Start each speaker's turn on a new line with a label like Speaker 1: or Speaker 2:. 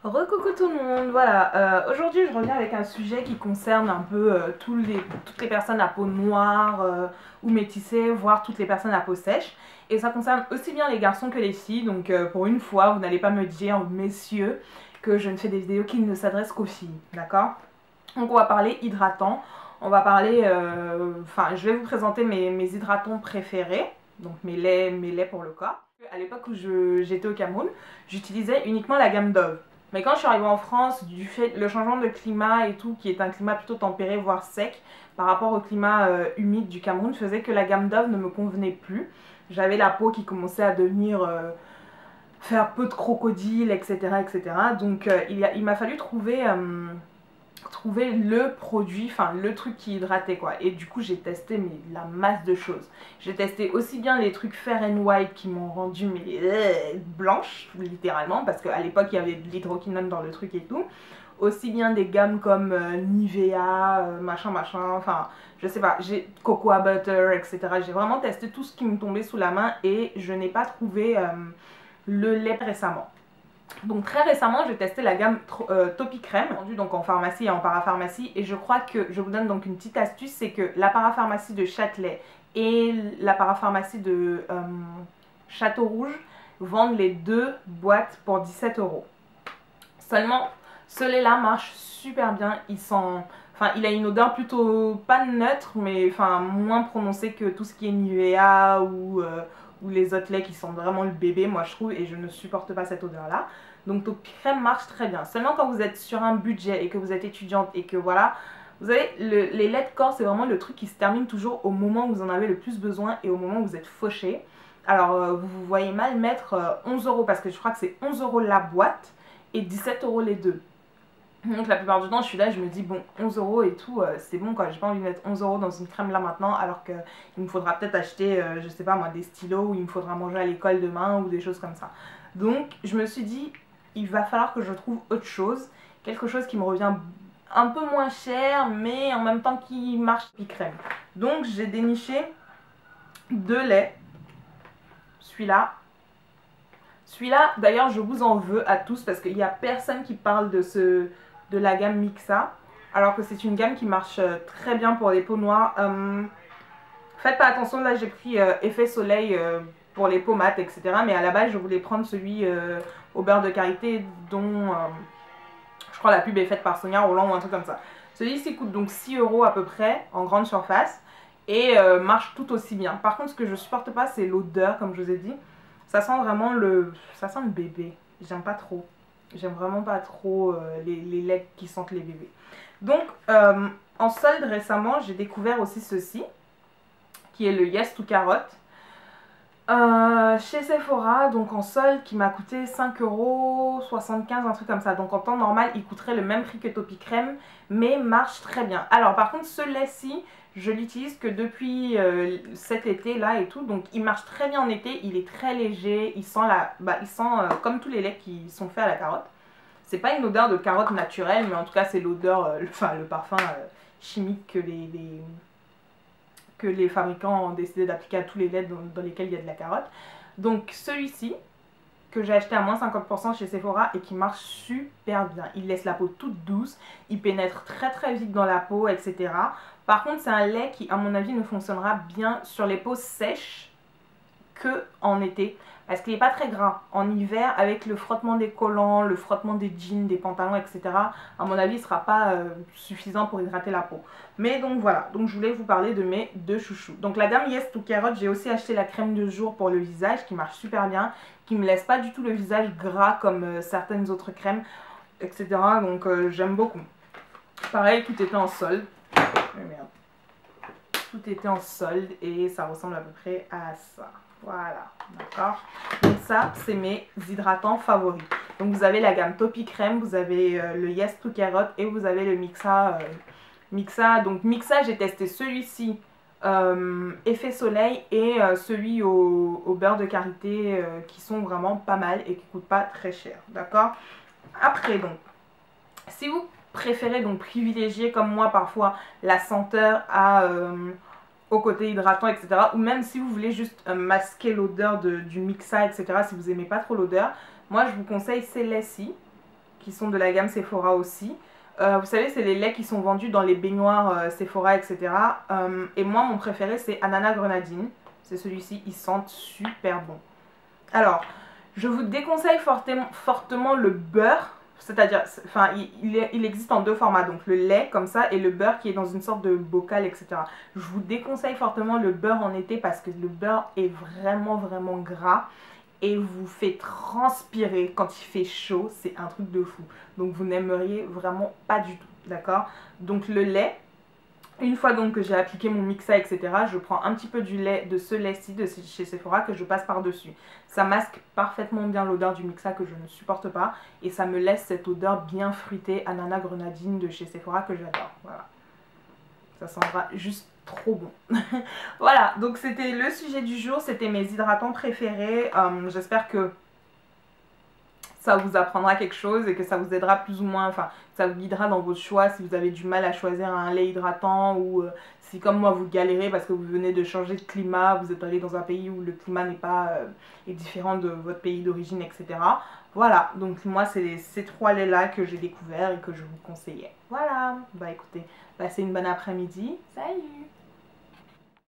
Speaker 1: Recoucou tout le monde, voilà, aujourd'hui je reviens avec un sujet qui concerne un peu toutes les personnes à peau noire ou métissée, voire toutes les personnes à peau sèche. Et ça concerne aussi bien les garçons que les filles, donc pour une fois, vous n'allez pas me dire, messieurs, que je ne fais des vidéos qui ne s'adressent qu'aux filles, d'accord? Donc on va parler hydratants, on va parler, je vais vous présenter mes hydratants préférés, donc mes laits pour le corps. À l'époque où j'étais au Cameroun, j'utilisais uniquement la gamme Dove. Mais quand je suis arrivée en France, du fait le changement de climat et tout, qui est un climat plutôt tempéré, voire sec, par rapport au climat humide du Cameroun, faisait que la gamme Dove ne me convenait plus. J'avais la peau qui commençait à devenir faire peu de crocodile, etc. etc. Donc il m'a fallu trouver le produit, enfin le truc qui hydratait quoi. Et du coup j'ai testé mais la masse de choses. J'ai testé aussi bien les trucs Fair and White qui m'ont rendu blanche littéralement, parce qu'à l'époque il y avait de l'hydroquinone dans le truc et tout. Aussi bien des gammes comme Nivea, machin, enfin je sais pas, j'ai Cocoa Butter, etc. J'ai vraiment testé tout ce qui me tombait sous la main et je n'ai pas trouvé le lait récemment. Donc très récemment j'ai testé la gamme Topi Crème, vendue donc en pharmacie et en parapharmacie, et je crois que je vous donne donc une petite astuce, c'est que la parapharmacie de Châtelet et la parapharmacie de Château Rouge vendent les deux boîtes pour 17 €. Seulement ce lait là marche super bien, il a une odeur plutôt pas neutre mais moins prononcée que tout ce qui est Nivea ou les autres laits qui sont vraiment le bébé, moi je trouve, et je ne supporte pas cette odeur là. Donc Topi Crème marche très bien. Seulement quand vous êtes sur un budget et que vous êtes étudiante et que voilà, vous savez, les laits de corps c'est vraiment le truc qui se termine toujours au moment où vous en avez le plus besoin et au moment où vous êtes fauché. Alors vous vous voyez mal mettre 11 € parce que je crois que c'est 11 € la boîte et 17 € les deux. Donc la plupart du temps je suis là, je me dis bon 11 € et tout, c'est bon quoi, j'ai pas envie de mettre 11 € dans une crème là maintenant, alors qu'il me faudra peut-être acheter, je sais pas moi, des stylos, ou il me faudra manger à l'école demain ou des choses comme ça. Donc je me suis dit il va falloir que je trouve autre chose, quelque chose qui me revient un peu moins cher mais en même temps qui marche Topi Crème. Donc j'ai déniché deux laits, celui-là, d'ailleurs, je vous en veux à tous parce qu'il n'y a personne qui parle de la gamme Mixa, alors que c'est une gamme qui marche très bien pour les peaux noires. Faites pas attention, là j'ai pris effet soleil pour les peaux mates, etc. Mais à la base, je voulais prendre celui au beurre de karité dont je crois la pub est faite par Sonia Roland ou un truc comme ça. Celui-ci coûte donc 6 € à peu près en grande surface et marche tout aussi bien. Par contre, ce que je supporte pas, c'est l'odeur, comme je vous ai dit. Ça sent vraiment ça sent le bébé. J'aime pas trop. J'aime vraiment pas trop les laits qui sentent les bébés. Donc, en solde récemment, j'ai découvert aussi ceci, qui est le Yes to Carotte. Chez Sephora, donc en solde, qui m'a coûté 5,75 €, un truc comme ça. Donc en temps normal, il coûterait le même prix que Topi Crème, mais marche très bien. Alors par contre, ce lait-ci, je l'utilise que depuis cet été là et tout, donc il marche très bien en été, il est très léger, il sent, comme tous les laits qui sont faits à la carotte. C'est pas une odeur de carotte naturelle, mais en tout cas c'est l'odeur, le parfum chimique que les fabricants ont décidé d'appliquer à tous les laits dans lesquels il y a de la carotte. Donc celui-ci, que j'ai acheté à moins 50% chez Sephora et qui marche super bien. Il laisse la peau toute douce, il pénètre très très vite dans la peau, etc. Par contre, c'est un lait qui, à mon avis, ne fonctionnera bien sur les peaux sèches que en été, parce qu'il n'est pas très gras. En hiver, avec le frottement des collants, le frottement des jeans, des pantalons, etc., à mon avis, il ne sera pas suffisant pour hydrater la peau. Mais donc voilà, donc je voulais vous parler de mes deux chouchous. Donc la gamme Yes to Carotte, j'ai aussi acheté la crème de jour pour le visage, qui marche super bien, qui me laisse pas du tout le visage gras comme certaines autres crèmes, etc. Donc j'aime beaucoup. Pareil, tout était en solde. Merde. Tout était en solde et ça ressemble à peu près à ça. Voilà, d'accord. Donc ça, c'est mes hydratants favoris. Donc vous avez la gamme Topi Crème, vous avez le Yes to Carotte et vous avez le Mixa. Donc Mixa, j'ai testé celui-ci, effet soleil, et celui au beurre de karité, qui sont vraiment pas mal et qui coûtent pas très cher, d'accord. Après donc, si vous préférez donc privilégier comme moi parfois la senteur au côté hydratant, etc. Ou même si vous voulez juste masquer l'odeur du Mixa, etc. Si vous n'aimez pas trop l'odeur, moi je vous conseille ces laits-ci. qui sont de la gamme Sephora aussi. Vous savez, c'est les laits qui sont vendus dans les baignoires Sephora, etc. Et moi, mon préféré, c'est Ananas Grenadine. C'est celui-ci, ils sentent super bon. Alors, je vous déconseille fortement le beurre. C'est-à-dire, enfin, il existe en deux formats, donc le lait comme ça et le beurre qui est dans une sorte de bocal, etc. Je vous déconseille fortement le beurre en été parce que le beurre est vraiment gras et vous fait transpirer quand il fait chaud, c'est un truc de fou. Donc vous n'aimeriez vraiment pas du tout, d'accord? Donc le lait, une fois donc que j'ai appliqué mon mixa, etc., je prends un petit peu du lait, de ce lait-ci de chez Sephora que je passe par-dessus. Ça masque parfaitement bien l'odeur du mixa que je ne supporte pas et ça me laisse cette odeur bien fruitée, ananas grenadine de chez Sephora que j'adore. Voilà. Ça sentira juste trop bon. Voilà, donc c'était le sujet du jour, c'était mes hydratants préférés. J'espère que ça vous apprendra quelque chose et que ça vous aidera plus ou moins, enfin, ça vous guidera dans vos choix si vous avez du mal à choisir un lait hydratant ou si comme moi vous galérez parce que vous venez de changer de climat, vous êtes allé dans un pays où le climat n'est pas est différent de votre pays d'origine, etc. Voilà, donc moi c'est ces trois laits là que j'ai découverts et que je vous conseillais. Voilà, bah écoutez, passez une bonne après-midi, salut!